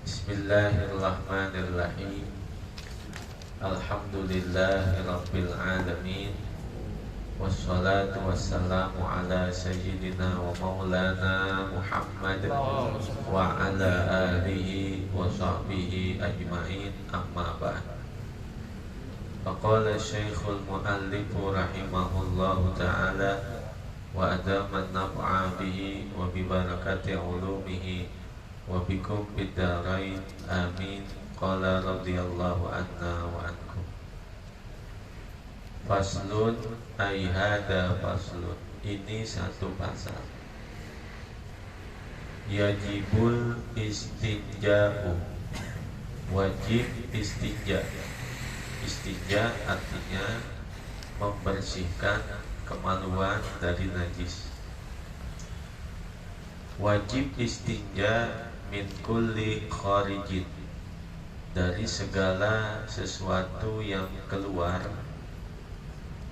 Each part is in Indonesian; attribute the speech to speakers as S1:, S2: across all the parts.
S1: Bismillahirrahmanirrahim. Alhamdulillahirabbil alamin. Wassalatu wassalamu ala sayyidina wa maulana Muhammad wa ala alihi wa sahbihi ajma'in, amma ba'd. Faqala syekhul muallifu rahimahullahu ta'ala wa adaman naf'a bihi wa bibarakati ulumihi wa bikum biddarain, amin. Qala radhiyallahu anna wa ankum. Faslun ay hada faslun, ini satu pasal. Yajibul istinja'u, wajib istinja. Istinja artinya membersihkan kemaluan dari najis. Wajib istinja min kulli kharijin, dari segala sesuatu yang keluar,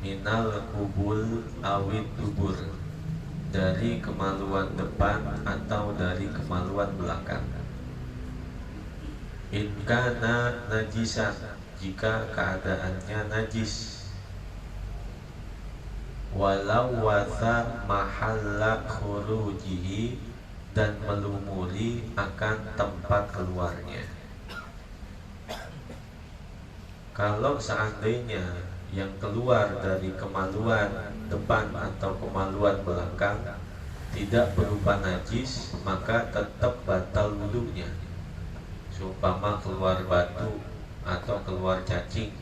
S1: minal kubul awid dubur, dari kemaluan depan atau dari kemaluan belakang. In kana najisan, jika keadaannya najis. Walau wasa mahalla khurujihi, dan melumuri akan tempat keluarnya. Kalau seandainya yang keluar dari kemaluan depan atau kemaluan belakang tidak berupa najis, maka tetap batal wudunya. Seumpama keluar batu atau keluar cacing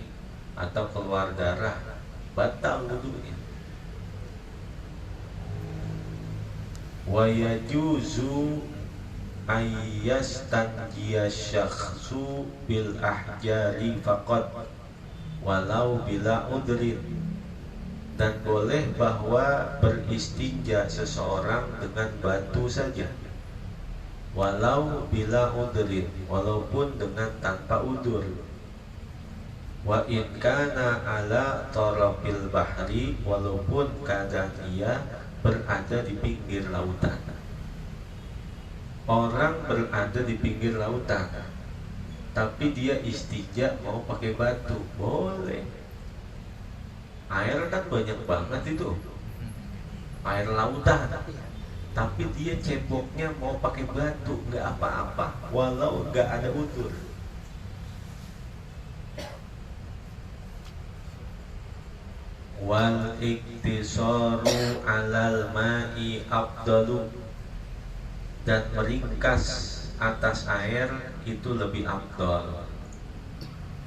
S1: atau keluar darah, batal wudunya. Wa yajuzu ayyastanjiya syakhsu bil ahjari faqat walau bila udrin, dan boleh bahwa beristinja seseorang dengan batu saja, walau bila udrin, walaupun dengan tanpa udur. Wa in kana ala tarafil bahri, walaupun keadaan ia berada di pinggir lautan. Orang berada di pinggir lautan, tapi dia istinja mau pakai batu, boleh. Air kan banyak banget itu, air lautan, tapi dia ceboknya mau pakai batu, nggak apa-apa, walau nggak ada udur. Wal iktisaru alal ma'i afdalu, dan meringkas atas air itu lebih afdal.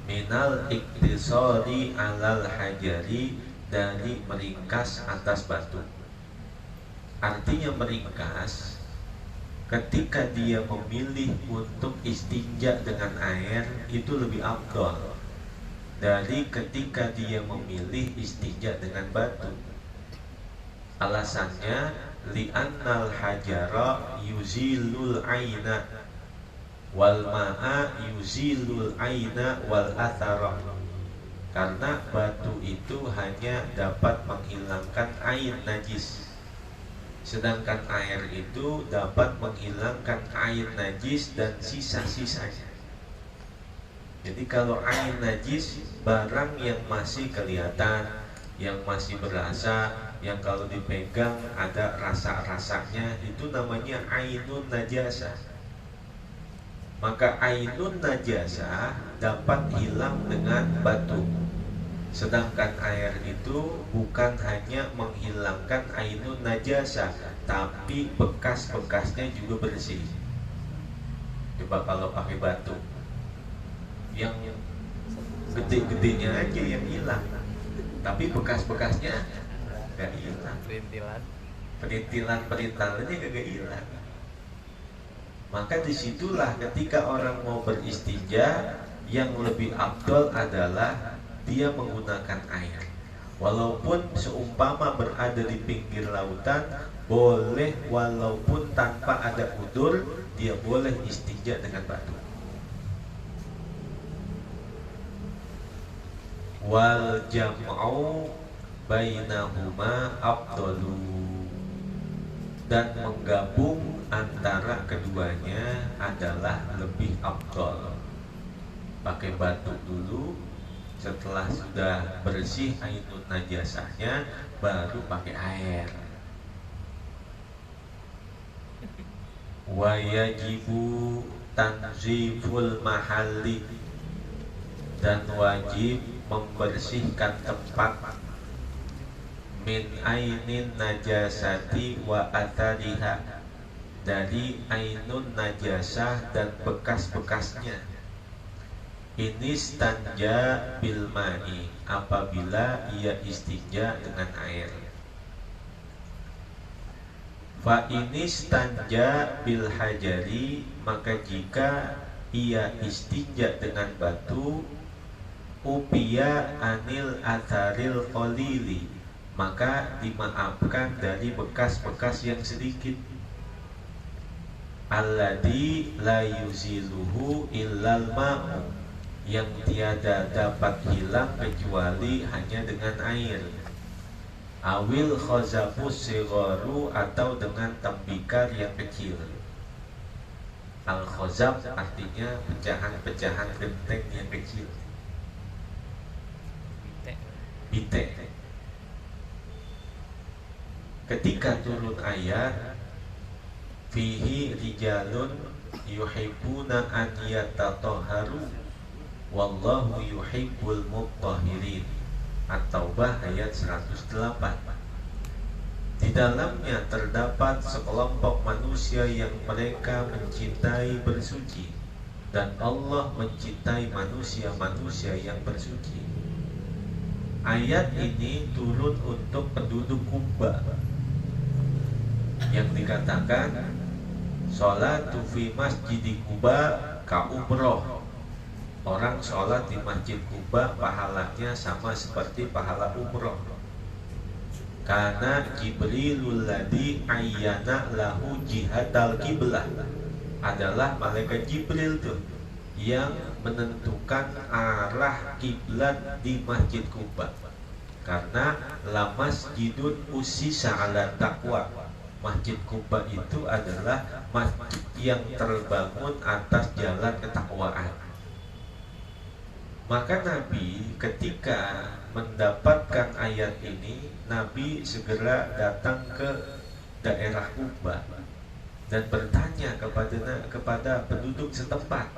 S1: Minal iktisari alal hajari, dari meringkas atas batu. Artinya meringkas ketika dia memilih untuk istinja dengan air itu lebih afdal dari ketika dia memilih istinja dengan batu. Alasannya li'annal hajara yuzilul aina wal ma'a yuzilul aina wal athara, karena batu itu hanya dapat menghilangkan ain najis, sedangkan air itu dapat menghilangkan ain najis dan sisa-sisanya. Jadi kalau ain najis, barang yang masih kelihatan, yang masih berasa, yang kalau dipegang ada rasa-rasanya, itu namanya ainun najasah. Maka ainun najasah dapat hilang dengan batu. Sedangkan air itu bukan hanya menghilangkan ainun najasah, tapi bekas-bekasnya juga bersih. Coba kalau pakai batu, yang gede-gedenya aja yang hilang, tapi bekas-bekasnya gak hilang. Perintilan-perintilannya gak hilang. Maka disitulah ketika orang mau beristinja, yang lebih afdal adalah dia menggunakan air. Walaupun seumpama berada di pinggir lautan, boleh walaupun tanpa ada udur, dia boleh istinja dengan batu. Wal jam'u bainahuma afdalu, dan menggabung antara keduanya adalah lebih afdol. Pakai batu dulu, setelah sudah bersih ainun najasahnya baru pakai air. Wa yajibu tanziful mahalli, dan wajib membersihkan tempat min ainin najasati wa athariha, dari ainun najasah dan bekas-bekasnya. Ini stanja bil ma'i, apabila ia istinja dengan air. Fa ini stanja bil hajari, maka jika ia istinja dengan batu, upiya anil atharil qalili, maka dimaafkan dari bekas-bekas yang sedikit. Alladzi la yuziluhu illal ma'u, yang tiada dapat hilang kecuali hanya dengan air. Awil khazafus sigharu, atau dengan tembikar yang kecil. Al khazaf artinya pecahan-pecahan genteng yang kecil. Bite. Ketika turun ayat fihi rijalun yuhibbuna an yatatahharu wallahu yuhibbul mutahhirin, At-Taubah ayat 108. Di dalamnya terdapat sekelompok manusia yang mereka mencintai bersuci, dan Allah mencintai manusia-manusia yang bersuci. Ayat ini turun untuk penduduk Kuba yang dikatakan sholatu fi masjidi Kuba ka umroh. Orang sholat di masjid Kuba pahalanya sama seperti pahala umroh. Karena Jibrilul ladzi ayyana lahu jihadal qiblah, adalah malaikat Jibril tuh yang menentukan arah kiblat di masjid Kuba. Karena la masjidun usisa ala taqwa, masjid Kuba itu adalah masjid yang terbangun atas jalan ketakwaan. Maka Nabi ketika mendapatkan ayat ini, Nabi segera datang ke daerah Kuba dan bertanya kepada penduduk setempat,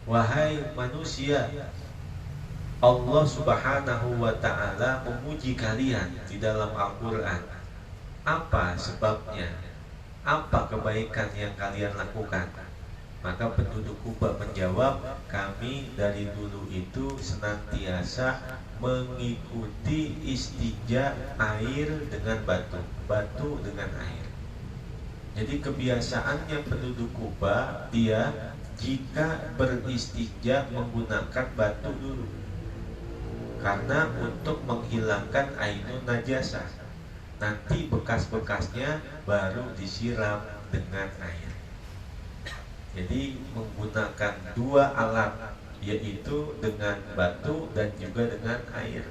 S1: wahai manusia, Allah Subhanahu wa ta'ala memuji kalian di dalam Al-Quran. Apa sebabnya? Apa kebaikan yang kalian lakukan? Maka penduduk Kuba menjawab, kami dari dulu itu senantiasa mengikuti istinja air dengan batu, batu dengan air. Jadi kebiasaannya penduduk Kuba, dia jika beristinja menggunakan batu dulu, karena untuk menghilangkan ainun najasah. Nanti bekas-bekasnya baru disiram dengan air. Jadi menggunakan dua alat, yaitu dengan batu dan juga dengan air.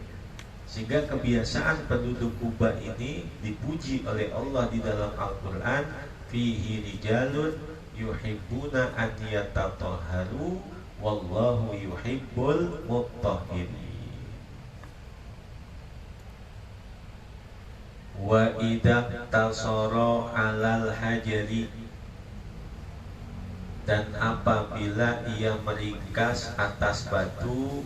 S1: Sehingga kebiasaan penduduk Kuba ini dipuji oleh Allah di dalam Al-Quran, fihi rijalun yuhibbuna an yatatahharu wallahu yuhibbul mutahhirin. Wa idza tasara 'alal hajari, dan apabila ia meringkas atas batu,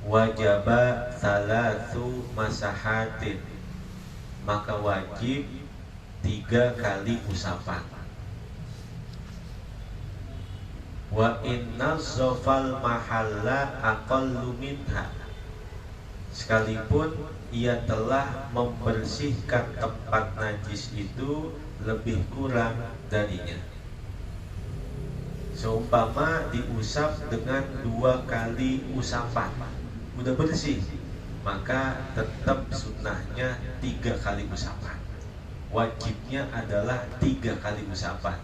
S1: wajaba salatu masahatin, maka wajib 3 kali usapan. Wa inna zofal mahalla aqallu minha, sekalipun ia telah membersihkan tempat najis itu lebih kurang darinya. Seumpama diusap dengan 2 kali usapan udah bersih, maka tetap sunnahnya 3 kali usapan. Wajibnya adalah 3 kali usapan.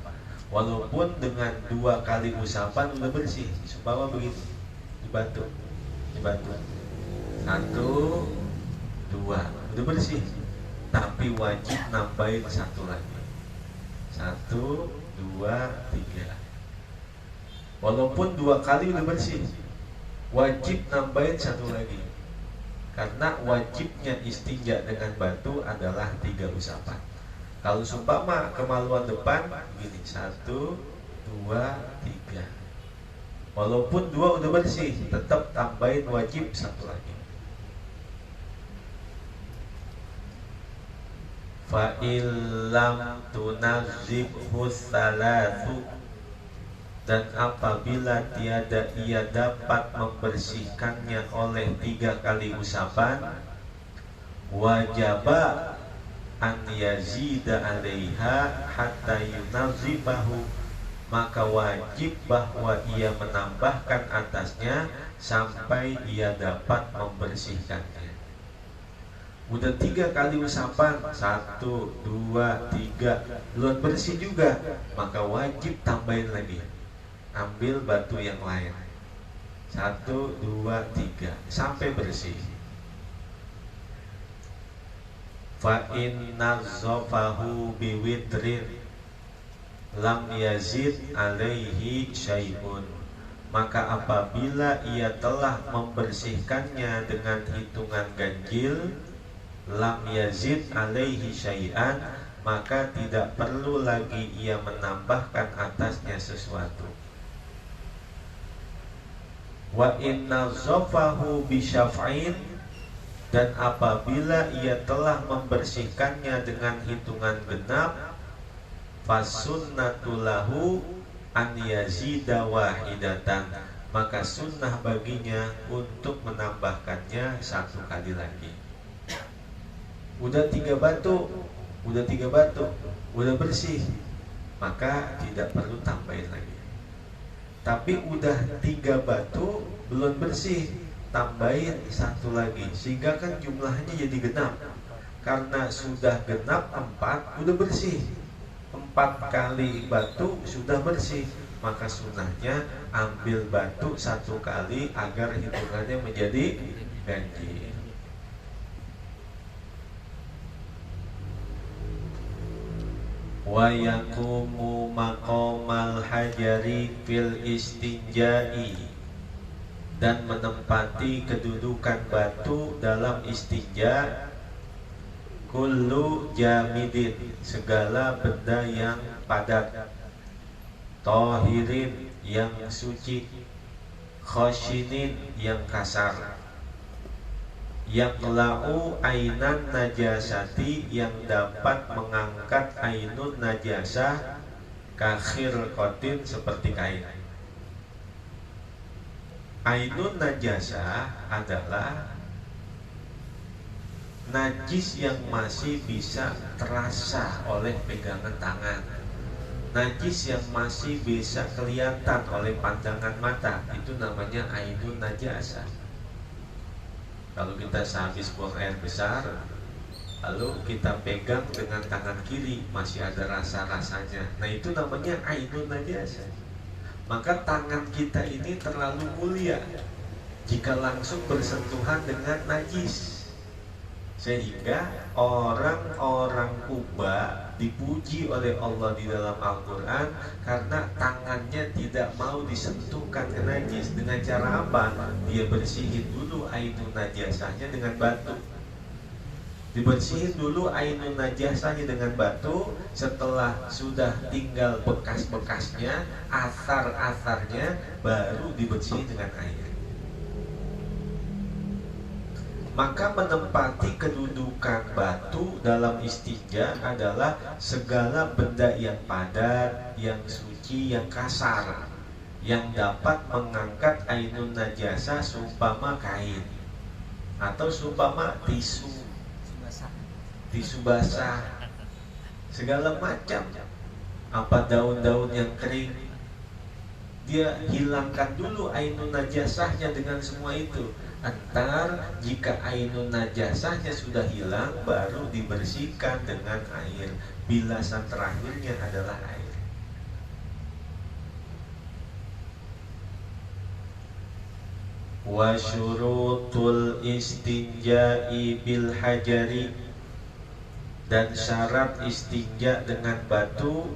S1: Walaupun dengan 2 kali usapan udah bersih, seumpama begitu, dibantu 1, 2, udah bersih. tapi wajib nambahin satu lagi. 1, 2, 3. Walaupun 2 kali udah bersih, wajib nambahin satu lagi. Karena wajibnya istinja dengan batu adalah 3 usapan. Kalau seumpama kemaluan depan gini, 1, 2, 3. Walaupun 2 udah bersih, tetap tambahin wajib satu lagi. Fa illam tunazibhu salatu, dan apabila tiada ia dapat membersihkannya oleh 3 kali usapan, wajaba an yazida alaiha hatta yunazibahu, maka wajib bahwa ia menambahkan atasnya sampai ia dapat membersihkannya. Udah 3 kali usapan, 1, 2, 3, belum bersih juga, maka wajib tambahin lagi. Ambil batu yang lain, 1, 2, 3 sampai bersih. Fa inna zofahu biwitrin lam yazid alaihi syai'un, maka apabila ia telah membersihkannya dengan hitungan ganjil, lam yazid alaihi syai'an, maka tidak perlu lagi ia menambahkan atasnya sesuatu. Wa inna zofahu bisyaf'in, dan apabila ia telah membersihkannya dengan hitungan genap, fasunnatulahu an yazida wahidatan, maka sunnah baginya untuk menambahkannya 1 kali lagi. Udah 3 batu, udah bersih, maka tidak perlu tambahin lagi. Tapi udah 3 batu belum bersih, tambahin 1 lagi, sehingga kan jumlahnya jadi genap. Karena sudah genap 4, udah bersih. 4 kali batu sudah bersih, maka sunnahnya ambil batu 1 kali agar hitungannya menjadi ganjil. Wa yaqumu maqamal hajari fil istinja'i, dan menempati kedudukan batu dalam istinja, kullu jamidin, segala benda yang padat, tohirin, yang suci, khoshinin, yang kasar, yaqla'u ainan najasati, yang dapat mengangkat ainun najasah, kakhir kotin, seperti kain. Ainun najasah adalah najis yang masih bisa terasa oleh pegangan tangan, najis yang masih bisa kelihatan oleh pandangan mata, itu namanya ainun najasah. Kalau kita sehabis buang air besar, lalu kita pegang dengan tangan kiri, masih ada rasa-rasanya, nah itu namanya ainun najasah. Maka tangan kita ini terlalu mulia jika langsung bersentuhan dengan najis, sehingga orang-orang Kuba dipuji oleh Allah di dalam Al-Quran karena tangannya tidak mau disentuhkan ke najis. Dengan cara apa? Dia bersihin dulu ainun najasahnya dengan batu. Dibersihin dulu ainun najasahnya dengan batu. Setelah sudah tinggal bekas-bekasnya, asar-asarnya, baru dibersihin dengan air. Maka menempati kedudukan batu dalam istinja adalah segala benda yang padat, yang suci, yang kasar, yang dapat mengangkat ainun najasah, seumpama kain atau seumpama tisu basah, segala macam, apa daun-daun yang kering, dia hilangkan dulu ainun najasahnya dengan semua itu. Antar jika ainun najasahnya sudah hilang, baru dibersihkan dengan air. Bilasan terakhirnya adalah air. Wa syurutul istinja'i bil hajari, Dan syarat istinja dengan batu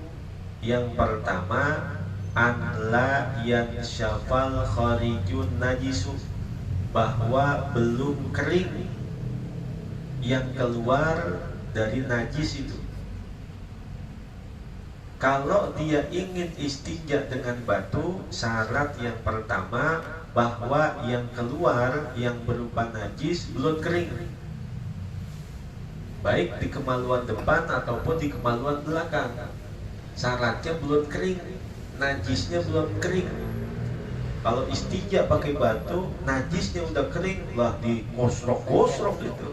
S1: yang pertama, an la yansyafal kharijun najisu, bahwa belum kering yang keluar dari najis itu. Kalau dia ingin istinja dengan batu, syarat yang pertama bahwa yang keluar yang berupa najis belum kering, baik di kemaluan depan ataupun di kemaluan belakang. Syaratnya belum kering, najisnya belum kering. Kalau istinja pakai batu, najisnya udah kering, lah digosrok-gosrok itu,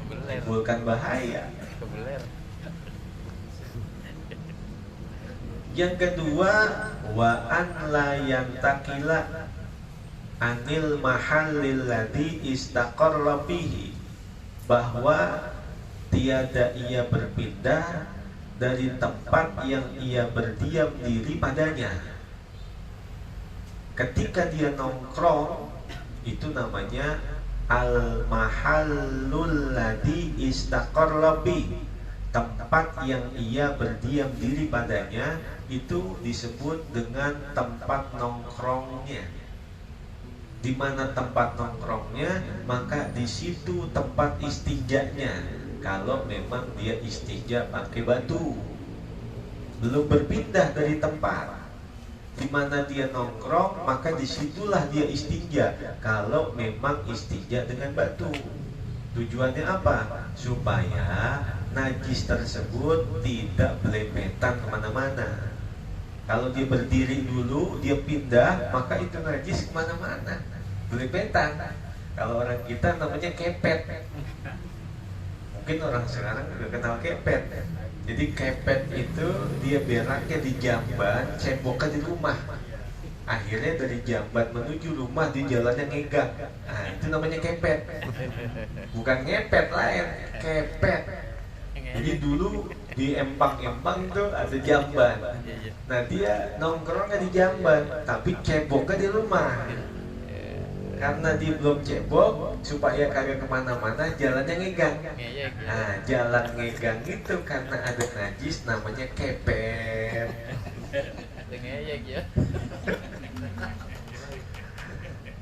S1: menimbulkan bahaya. Yang kedua, wa an la yantakila anil mahallil ladzi istaqarra fihi, bahwa tiada ia berpindah dari tempat yang ia berdiam diri padanya. Ketika dia nongkrong, itu namanya al mahallul ladzi istaqarra fihi, tempat yang ia berdiam diri padanya, itu disebut dengan tempat nongkrongnya. Di mana tempat nongkrongnya, maka di situ tempat istinjanya. Kalau memang dia istinja pakai batu, belum berpindah dari tempat di mana dia nongkrong, maka disitulah dia istinja. Kalau memang istinja dengan batu, tujuannya apa? Supaya najis tersebut tidak belepetan kemana-mana. Kalau dia berdiri dulu, dia pindah, maka itu najis kemana-mana, belepetan. Kalau orang kita namanya kepet. Mungkin orang sekarang udah kenal kepet. Jadi kepet itu dia beraknya di jamban, ceboknya di rumah. Akhirnya dari jamban menuju rumah di jalannya ngegang. Nah, itu namanya kepet. Bukan ngepet lain, kepet. Jadi dulu di empang-empang itu ada jamban. Nah, dia nongkrongnya di jamban, tapi ceboknya di rumah. Karena dia belum cebok, supaya kagak kemana-mana, jalannya ngegang. Nah, jalan ngegang itu karena ada najis, namanya kepet.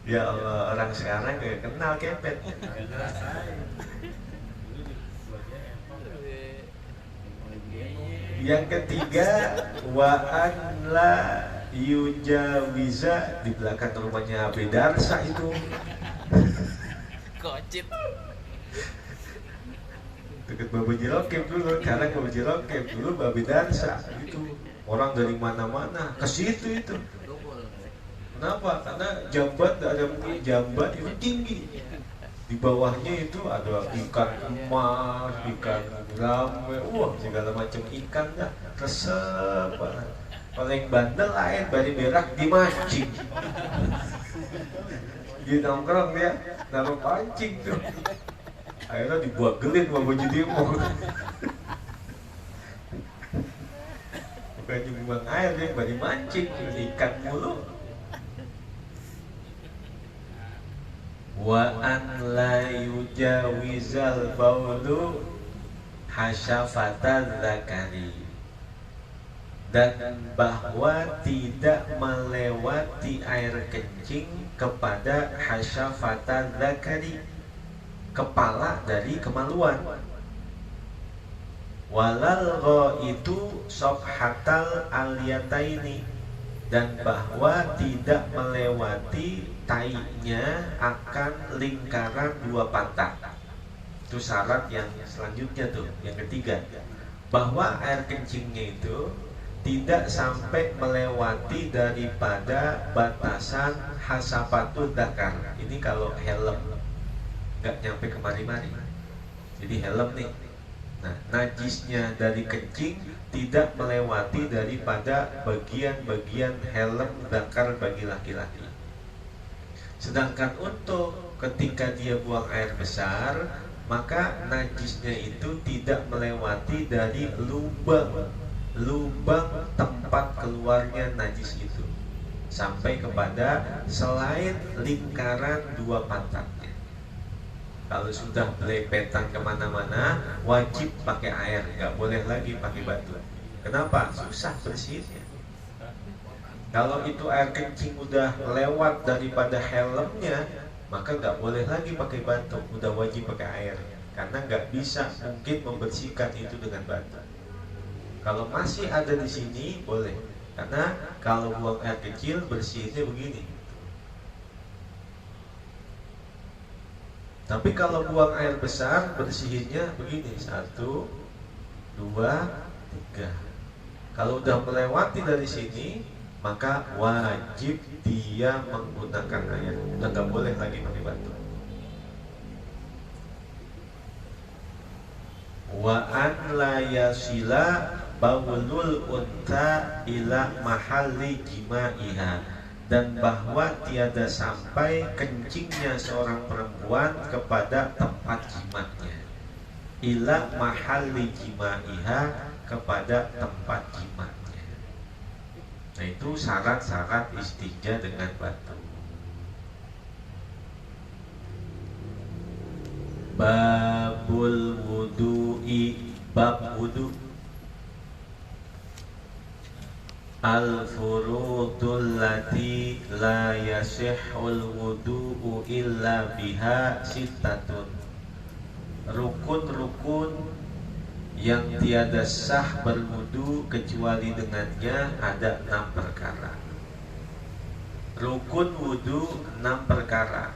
S1: Ya Allah, orang sekarang gak kenal kepet. Yang ketiga, wa an la yujawiza, di belakang rumahnya Bedarsa itu.
S2: Kocit.
S1: Dekat Babi Jirokem dulu, karena Babi Jirokem dulu Babi Darsa itu. Orang dari mana-mana ke situ itu. Kenapa? Karena jamban, ada mungkin jamban itu tinggi. Di bawahnya itu ada ikan emas, ikan rame, segala macam ikan dah, resep banget. Paling bandel air bari berak dimancing. Dia nongkrong dia, naruh pancing tuh. Akhirnya dibuat gelin sama baju demo. Bukan buang air, dia bari mancing, ikan mulu. Wa an la yujawizal baulu hasyafatan zakari, dan bahwa tidak melewati air kencing kepada hasyafatan zakari, kepala dari kemaluan. Walal itu sokhatal aliyataini, dan bahwa tidak melewati tainya akan lingkaran dua pantat. Itu syarat yang selanjutnya tuh, yang ketiga, bahwa air kencingnya itu tidak sampai melewati daripada batasan hasapatul dakar. Ini kalau helm nggak nyampe kemari-mari, jadi helm nih. Nah, najisnya dari kencing tidak melewati daripada bagian-bagian helm dakar bagi laki-laki. Sedangkan untuk ketika dia buang air besar, maka najisnya itu tidak melewati dari lubang tempat keluarnya najis itu, sampai kepada selain lingkaran dua pantatnya. Kalau sudah belepetan kemana-mana, wajib pakai air, nggak boleh lagi pakai batu. Kenapa? Susah bersihnya. Kalau itu air kencing udah lewat daripada helmnya, maka nggak boleh lagi pakai batu, udah wajib pakai air. Karena nggak bisa mungkin membersihkan itu dengan batu. Kalau masih ada di sini boleh, karena kalau buang air kecil bersihnya begini. Tapi kalau buang air besar bersihinnya begini, 1, 2, 3. Kalau udah melewati dari sini, maka wajib dia menggunakan air. Udah nggak boleh lagi pakai batu. Wa an la yasila bawlul unta ila mahalli jima'iha, dan bahwa tiada sampai kencingnya seorang perempuan kepada tempat jimatnya. Ila mahalli jima'iha, kepada tempat jimatnya. Nah itu syarat-syarat istinja dengan batu. Babul wudu'i, bab wudu. Al-furudul lati la yasihul wudu'u illa biha sittatun. Rukun-rukun yang tiada sah berwudu kecuali dengannya ada 6 perkara. Rukun wudu 6 perkara.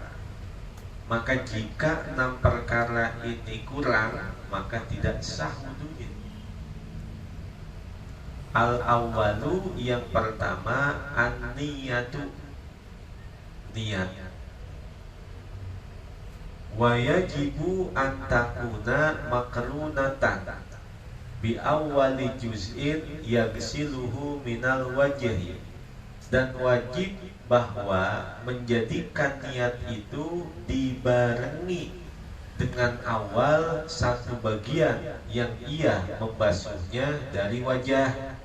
S1: Maka jika 6 perkara ini kurang, maka tidak sah wudunya. Al-awwalu, yang pertama, an-niyatu, niat. Wa yajibu an takuna makrunatan bi awwali juz'in yaghsiluhu minal wajhi, dan wajib bahwa menjadikan niat itu dibarengi dengan awal satu bagian yang ia membasuhnya dari wajah.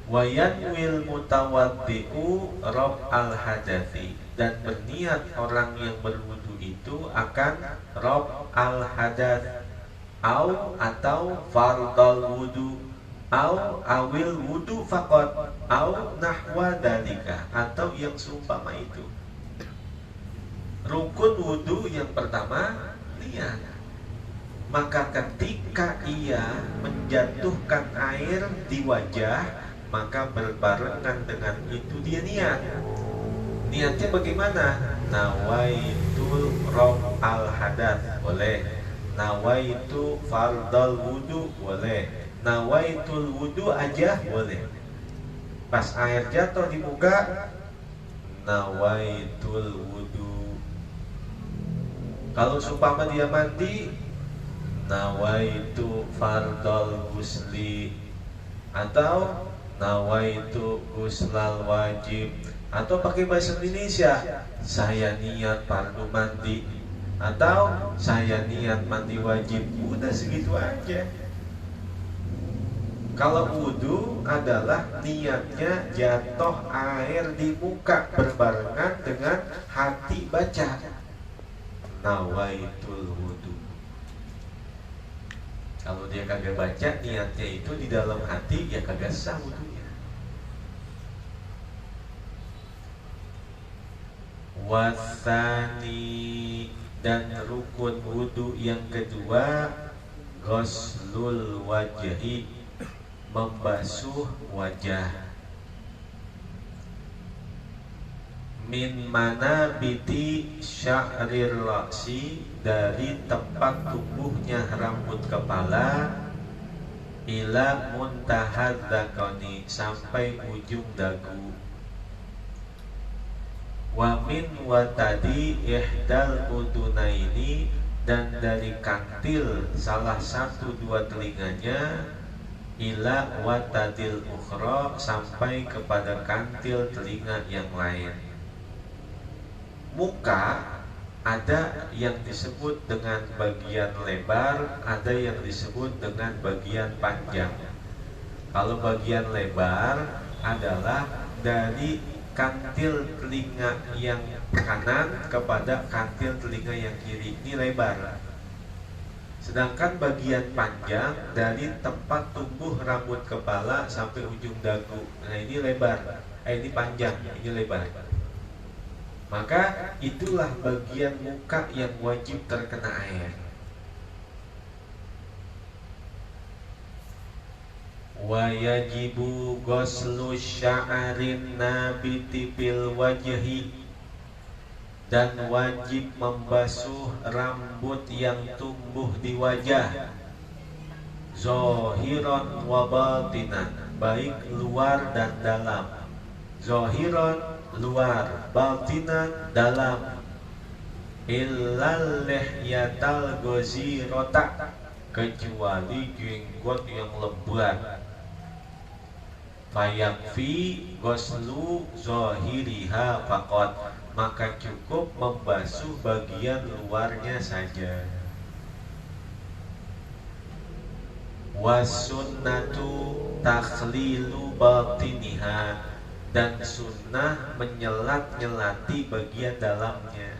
S1: Wa yanwil mutawaddi'u rab al hadathi, dan berniat orang yang berwudu itu akan rab al hadath, atau fardal wudu, awil wudu faqat, nahwa dalika, atau yang seumpama itu. Rukun wudu yang pertama, niat. Maka ketika ia menjatuhkan air di wajah, maka berbarengan dengan itu dia niat. Niatnya bagaimana? Nawaitul rab al hadath, boleh. Nawaitu fardal wudu, boleh. Nawaitul wudu aja, boleh. Pas air jatuh di muka, nawaitul wudu. Kalau seumpama dia mandi, nawaitu fardal gusli, atau nawaitu guslal wajib, atau pakai bahasa Indonesia, saya niat fardu mandi, atau saya niat mandi wajib. Udah segitu aja. Kalau wudu adalah niatnya jatuh air di muka berbarengan dengan hati baca nawaitul wudu. Kalau dia kagak baca niatnya itu di dalam hati, ya kagak sah wudunya. Wasani, dan rukun wudu yang kedua, ghuslul wajhi, membasuh wajah. Min mana biti sya'rir ra'si, dari tempat tumbuhnya rambut kepala, ila muntahad dzakoni, sampai ujung dagu. Wa min watadi ihdal udunaini, dan dari kantil salah satu dua telinganya, ila watadil ukhra, sampai kepada kantil telinga yang lain. Muka ada yang disebut dengan bagian lebar, ada yang disebut dengan bagian panjang. Kalau bagian lebar adalah dari kantil telinga yang kanan kepada kantil telinga yang kiri. Ini lebar. Sedangkan bagian panjang dari tempat tumbuh rambut kepala sampai ujung dagu, nah ini lebar. Ini panjang, ini lebar. Maka itulah bagian muka yang wajib terkena air. Wa yajibu ghuslu sya'arin nabiti fil wajhi, dan wajib membasuh rambut yang tumbuh di wajah, zahiran wa batinan, baik luar dan dalam. Zahiran luar, batinan dalam. Illal lihyatal ghazirata, kecuali jenggot yang lebat. Fayakfi ghuslu zahiriha faqat, maka cukup membasuh bagian luarnya saja. Wasunnatu takhlilu batiniha, dan sunnah menyelat-nyelati bagian dalamnya.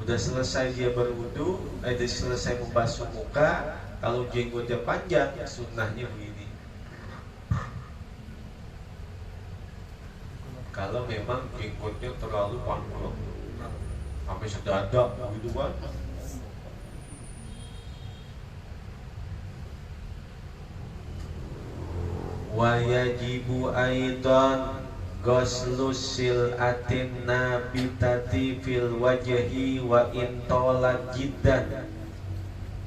S1: Udah selesai dia berwudu, udah selesai membasuh muka, kalau jenggotnya panjang, sunnahnya begini. Kalau memang jenggotnya terlalu panjang sampai sedadak begitu kan, wa yajibu aidan ghuslu sil'atin nabitati fil wajhi wa in talat jiddan,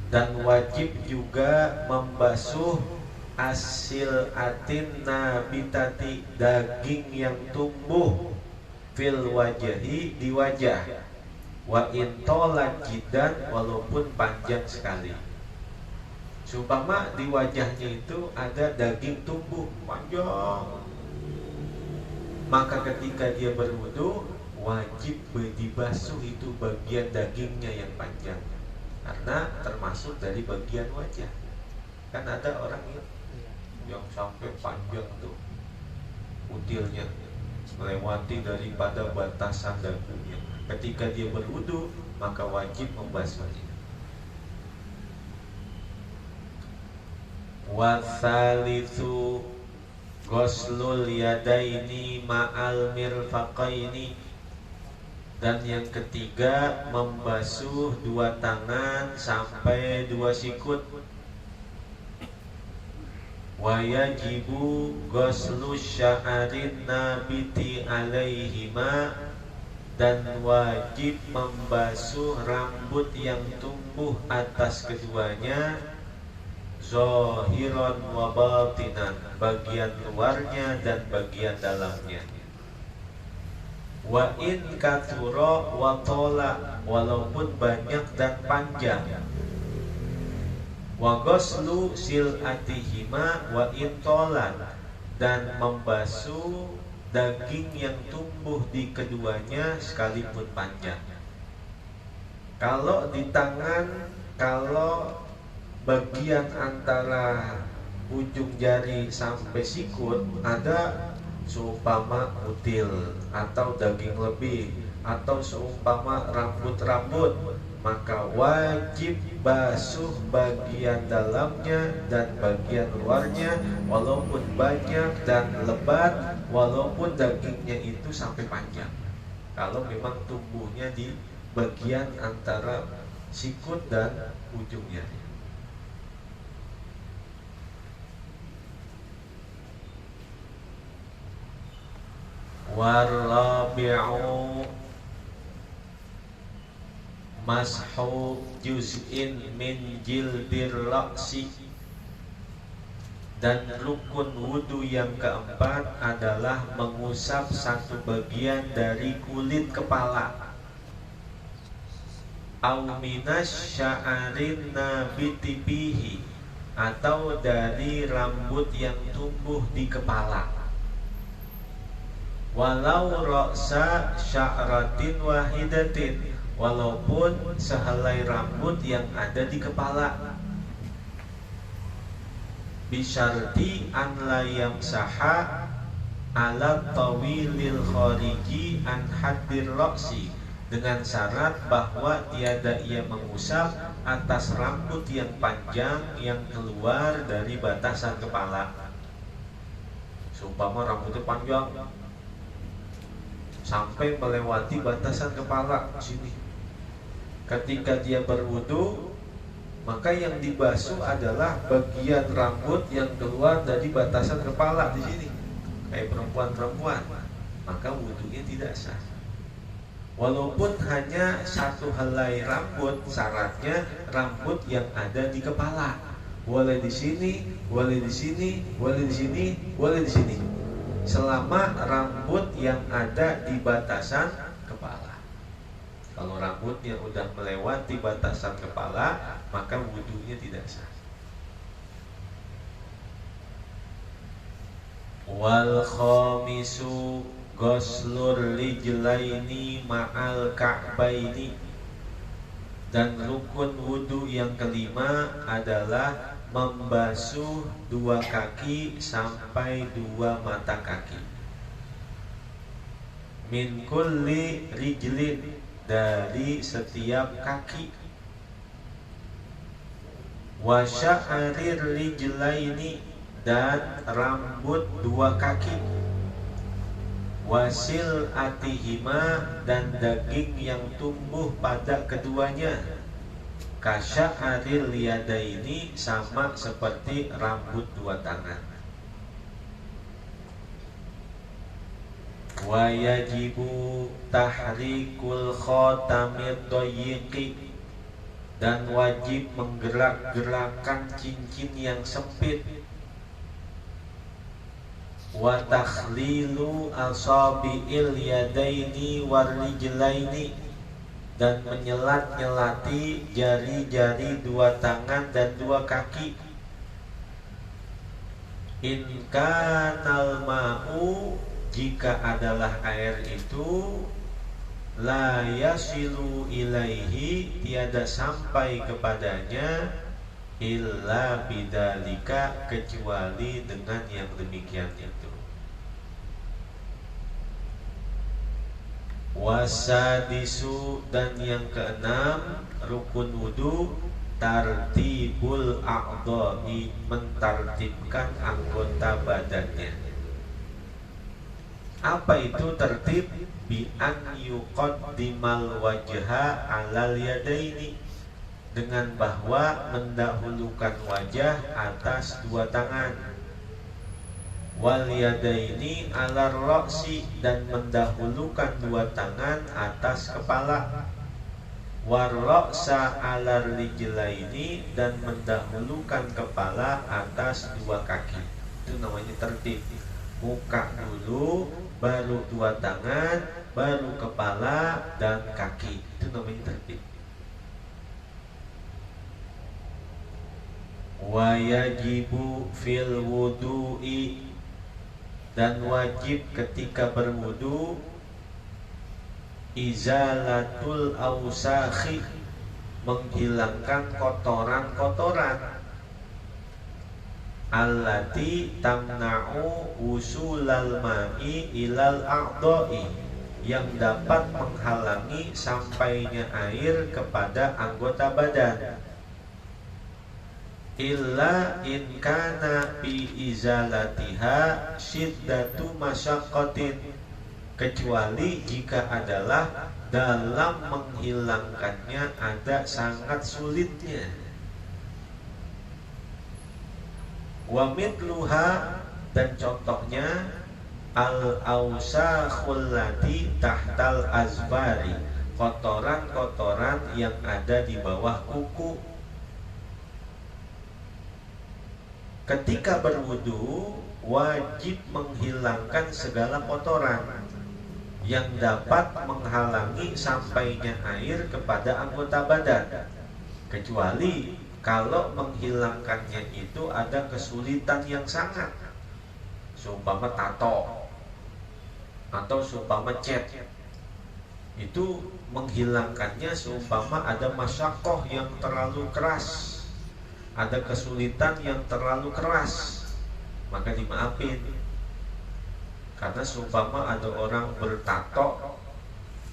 S1: dan wajib juga membasuh asil atin nabitati, daging yang tumbuh, fil wajhi, di wajah, wa intolat jidan, walaupun panjang sekali. Seumpama di wajahnya itu ada daging tumbuh panjang, maka ketika dia berwudu wajib dibasuh itu bagian dagingnya yang panjang, karena termasuk dari bagian wajah. Kan ada orang yang sampai panjang tuh utilnya, melewati daripada batasan dagunya. Ketika dia berwudu maka wajib membasuhnya. Wasalitsu ghuslul yadaini ma'al mirfaqaini, dan yang ketiga membasuh dua tangan sampai dua sikut. Wa yajibu ghuslu sya'arin nabiti alaihima, dan wajib membasuh rambut yang tumbuh atas keduanya, zahiran wa batinan, bagian luarnya dan bagian dalamnya. Wa in kathura wa tola, walaupun banyak dan panjang. Wa ghuslu sil'atihima wa in tola, dan membasuh daging yang tumbuh di keduanya sekalipun panjang. Kalau di tangan, kalau bagian antara ujung jari sampai sikut ada seumpama util atau daging lebih, atau seumpama rambut-rambut, maka wajib basuh bagian dalamnya dan bagian luarnya, walaupun banyak dan lebat, walaupun dagingnya itu sampai panjang, kalau memang tumbuhnya di bagian antara sikut dan ujungnya. Warabi'u mashu juz'in min jildir ra'si, dan rukun wudu yang keempat adalah mengusap satu bagian dari kulit kepala. Au minas sya'arin nabiti bihi, atau dari rambut yang tumbuh di kepala. Walau ra'sa sya'ratin wahidatin, walaupun sehelai rambut yang ada di kepala. Bisyarti an la yamsaha ala tawilil khariji an haddir ra'si, dengan syarat bahwa tiada ia mengusap atas rambut yang panjang yang keluar dari batasan kepala. Seumpama rambutnya panjang sampai melewati batasan kepala sini, ketika dia berwudu, maka yang dibasuh adalah bagian rambut yang keluar dari batasan kepala di sini, kayak perempuan-perempuan, maka wudunya tidak sah. Walaupun hanya satu helai rambut, syaratnya rambut yang ada di kepala. Boleh di sini, boleh di sini, boleh di sini, boleh di sini. Selama rambut yang ada di batasan kepala. Kalau rambut yang udah melewati batasan kepala, maka wudunya tidak sah. Wal khamisu ghuslur rijlaini ma'al ka'baini, dan rukun wudu yang kelima adalah membasuh dua kaki sampai dua mata kaki. Min kulli rijlin, dari setiap kaki. Wa sya'rir rijlaini, dan rambut dua kaki. Wasil atihima, dan daging yang tumbuh pada keduanya. Kasya'aril yadaini, sama seperti rambut dua tangan. Wa yajibu tahrikul khotamid doyiqi, dan wajib menggerak-gerakkan cincin yang sempit. Wa takhlilu asabi'il yadaini warijlaini, dan menyelat-nyelati jari-jari dua tangan dan dua kaki. In kanal ma'u, jika adalah air itu, la yasilu ilaihi, tiada sampai kepadanya, illa bidalika, kecuali dengan yang demikian itu. Wasadisu, dan yang keenam rukun wudu, tartibul a'dha'i, mentartibkan anggota badannya. Apa itu tertib? Bi an yuqaddimal wajha 'alal yadaini, dengan bahwa mendahulukan wajah atas dua tangan. Wal yadaini 'alar ra'si, dan mendahulukan dua tangan atas kepala. War ra'sa 'alar rijlaini, dan mendahulukan kepala atas dua kaki. Itu namanya tertib. Muka dulu, baru dua tangan, baru kepala dan kaki. Itu namanya tertib. Wa yajibu fil wudu'i, dan wajib ketika berwudu, izalatul awsakhi, menghilangkan kotoran-kotoran, allati tamna'u usulal ma'i ilal a'dha'i, yang dapat menghalangi sampainya air kepada anggota badan. Illa in kana fi izalatiha syiddatu masyaqqatin, kecuali jika adalah dalam menghilangkannya ada sangat sulitnya. Wa mithluha, dan contohnya al-awsakhul lati tahtal azbari, kotoran-kotoran yang ada di bawah kuku. Ketika berwudu wajib menghilangkan segala kotoran yang dapat menghalangi sampainya air kepada anggota badan, kecuali kalau menghilangkannya itu ada kesulitan yang sangat, seumpama tato atau seumpama cat. Itu menghilangkannya seumpama ada masyakoh yang terlalu keras, ada kesulitan yang terlalu keras, maka dimaafin. Karena seumpama ada orang bertato,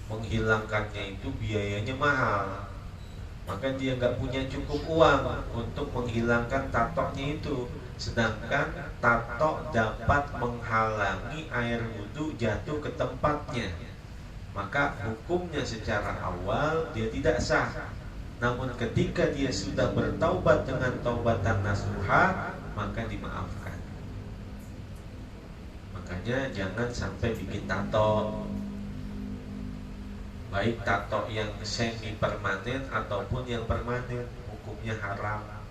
S1: menghilangkannya itu biayanya mahal, maka dia nggak punya cukup uang untuk menghilangkan tatonya itu. Sedangkan tato dapat menghalangi air wudhu jatuh ke tempatnya, maka hukumnya secara awal dia tidak sah. Namun ketika dia sudah bertaubat dengan taubatan nasuha, maka dimaafkan. Makanya jangan sampai bikin tato, baik tato yang semi permanen ataupun yang permanen, hukumnya haram.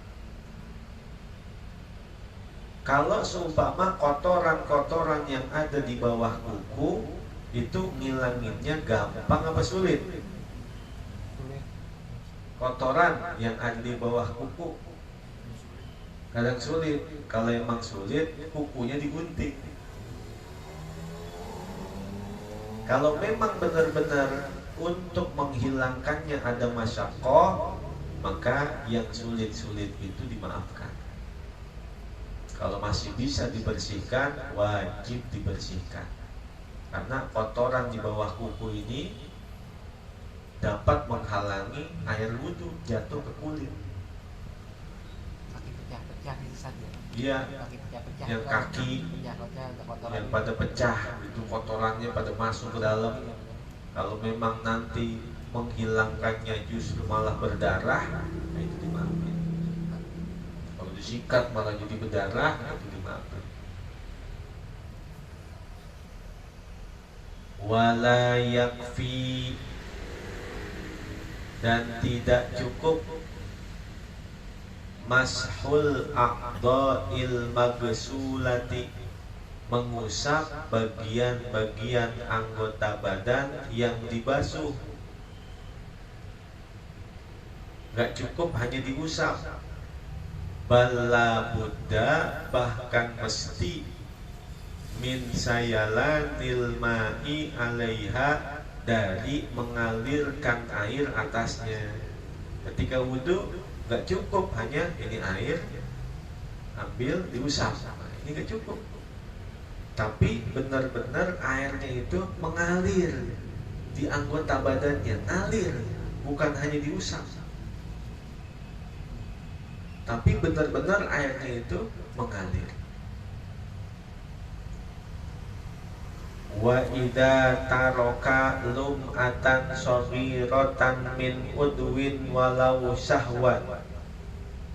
S1: Kalau seumpama kotoran-kotoran yang ada di bawah kuku itu ngilanginnya gampang apa sulit? Kotoran yang ada di bawah kuku kadang sulit. Kalau emang sulit, kukunya digunting. Kalau memang benar-benar untuk menghilangkannya ada masyaqqah, maka yang sulit-sulit itu dimaafkan. Kalau masih bisa dibersihkan, wajib dibersihkan. Karena kotoran di bawah kuku ini dapat menghalangi air wudhu jatuh ke kulit.
S2: Kaki pecah-pecah itu saja.
S1: Iya,
S2: Kaki pecah-pecah.
S1: yang kaki yang pada pecah itu kotorannya pada masuk ke dalam. Kalau memang nanti menghilangkannya justru malah berdarah, nah itu dimaafkan. Kalau disikat malah jadi berdarah, itu dimaafkan. Wala yakfi, dan tidak cukup mashul a'dha'il magsulati, mengusap bagian-bagian anggota badan yang dibasuh. Gak cukup hanya diusap, bala buddha, bahkan mesti min sayalanil ma'i alaiha, dari mengalirkan air atasnya. Ketika wudhu gak cukup hanya ini air ambil diusap, ini gak cukup. Tapi benar-benar airnya itu mengalir di anggota badannya, ngalir, bukan hanya diusap. Tapi benar-benar airnya itu mengalir. Wa idza taraka lum'atan shaghiratan min udwin walau syahwan,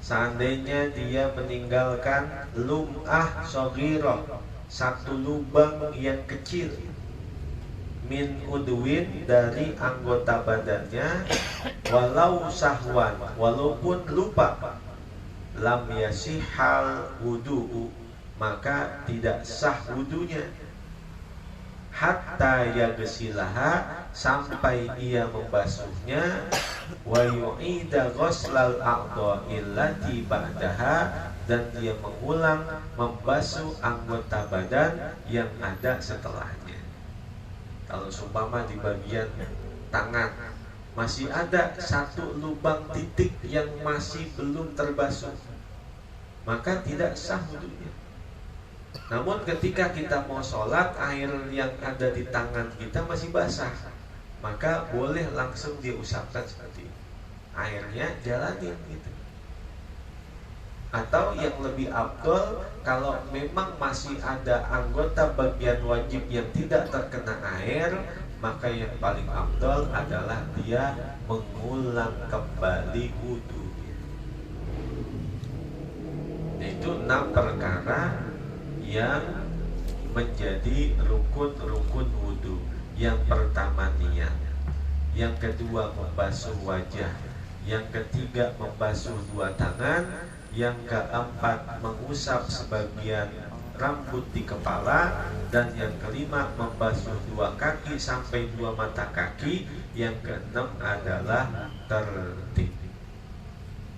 S1: seandainya dia meninggalkan lum'ah shaghirah, satu lubang yang kecil, min udwin, dari anggota badannya, walau syahwan, walaupun lupa, lam yasihal wudu'u, maka tidak sah wudunya. Hatta yagsilaha, sampai ia membasuhnya, wa yu'ida ghuslal a'dha'il lati ba'daha, dan dia mengulang membasuh anggota badan yang ada setelahnya. Kalau seumpama di bagian tangan masih ada satu lubang titik yang masih belum terbasuh, maka tidak sah wudunya. Namun ketika kita mau sholat, air yang ada di tangan kita masih basah, maka boleh langsung diusapkan seperti itu. Airnya jalanin gitu. Atau yang lebih afdol, kalau memang masih ada anggota bagian wajib yang tidak terkena air, maka yang paling afdol adalah dia mengulang kembali wudu. Itu 6 perkara yang menjadi rukun-rukun wudu. Yang pertama niat, yang kedua membasuh wajah, yang ketiga membasuh 2 tangan, yang keempat mengusap sebagian rambut di kepala, dan yang kelima membasuh 2 kaki sampai 2 mata kaki, yang keenam adalah tertib.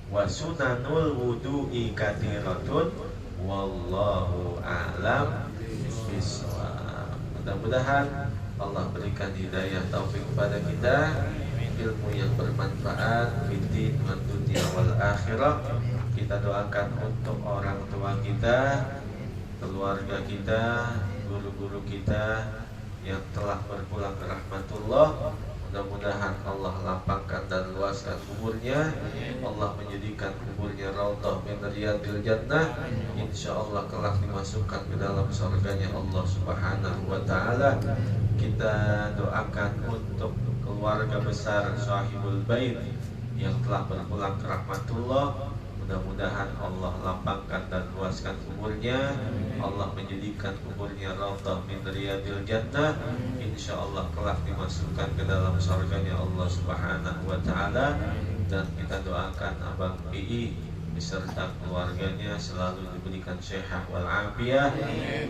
S1: Wa sunanul wudu'i katsiratun wallahu a'lam bishawab. Mudah-mudahan Allah berikan hidayah taufik kepada kita, ilmu yang bermanfaat di dunia wal akhirah. Kita doakan untuk orang tua kita keluarga kita, guru-guru kita yang telah berpulang ke rahmatullah. Mudah-mudahan Allah lapangkan dan luaskan kuburnya, Allah menjadikan kuburnya raudhah min riyadil jannah. Insyaallah kelak dimasukkan ke dalam surganya Allah Subhanahu wa taala. Kita doakan untuk keluarga besar Sahibul Bait yang telah berpulang ke rahmatullah. Mudah-mudahan Allah lapangkan dan luaskan kuburnya, Allah menjadikan kuburnya raudhah min riyadil jannah. Insyaallah kelak dimasukkan ke dalam surganya Allah Subhanahu wa taala. Dan kita doakan Abang PI beserta keluarganya selalu diberikan sehat wal afiat.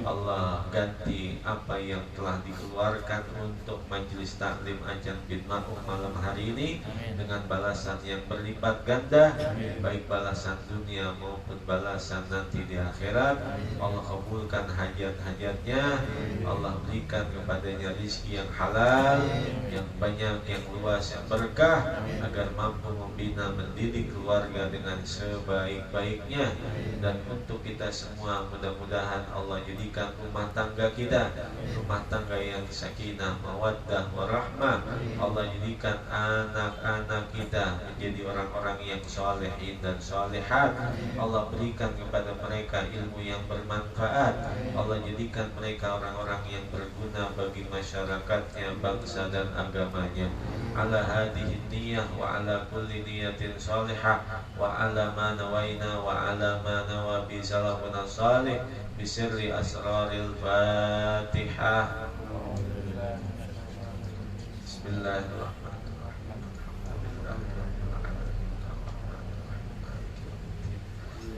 S1: Allah ganti apa yang telah dikeluarkan untuk majelis taklim Ajang bin Ma'ruf malam hari ini dengan balasan yang berlipat ganda, baik balasan dunia maupun balasan nanti di akhirat. Allah kabulkan hajat-hajatnya, Allah berikan kepadanya rizki yang halal, yang banyak, yang luas, yang berkah, agar mampu membina mendidik keluarga dengan sebaik-baiknya. Dan untuk kita semua, mudah-mudahan Allah jadikan rumah tangga kita rumah tangga yang sakinah, mawaddah, warahmah. Allah jadikan anak-anak kita menjadi orang-orang yang solehin dan solehat. Allah berikan kepada mereka ilmu yang bermanfaat. Allah jadikan mereka orang-orang yang berguna bagi masyarakatnya, bangsa dan agamanya. Ala hadhihi niyah wa ala kulli niyatin salihah wa ala ma nawaina wa ala ma nawa bi salafuna salih bisirri asraril Fatihah. Bismillahirrahmanirrahim.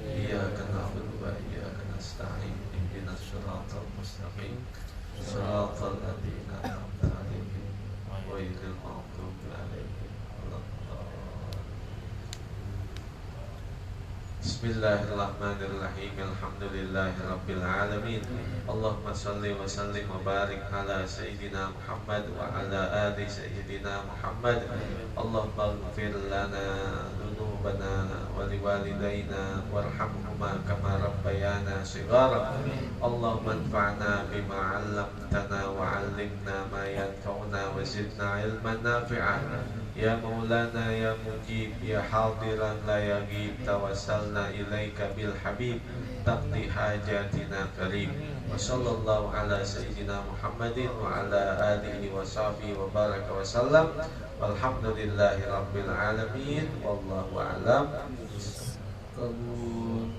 S1: Iyyaka na'budu wa iyyaka nasta'in. Ihdinas siratal mustaqim. Siratal ladzina an'amta 'alaihim ghairil maghdubi 'alaihim waladdallin. Bismillahirrahmanirrahim. Alhamdulillahirabbil alamin. Allahumma shalli wa sallim wa barik ala sayyidina Muhammad wa ala ali sayyidina Muhammad. Allahumma ighfir lana dhunubana wa liwalidayna warhamhuma kama rabbayana shighara. Allahumma anfa'na bima 'allamtana wa 'allimna ma yanfa'una wa zidna ilman nafi'an. Ya Maulana ya Mujib ya hadiran la yaghib, tawassalna ilaika bil habib taqdi hajatina karim. Wa sallallahu ala sayyidina Muhammadin wa ala alihi wa sahbihi wa baraka wa sallam. Walhamdulillahi rabbil alamin. Wallahu a'lam. Kabul.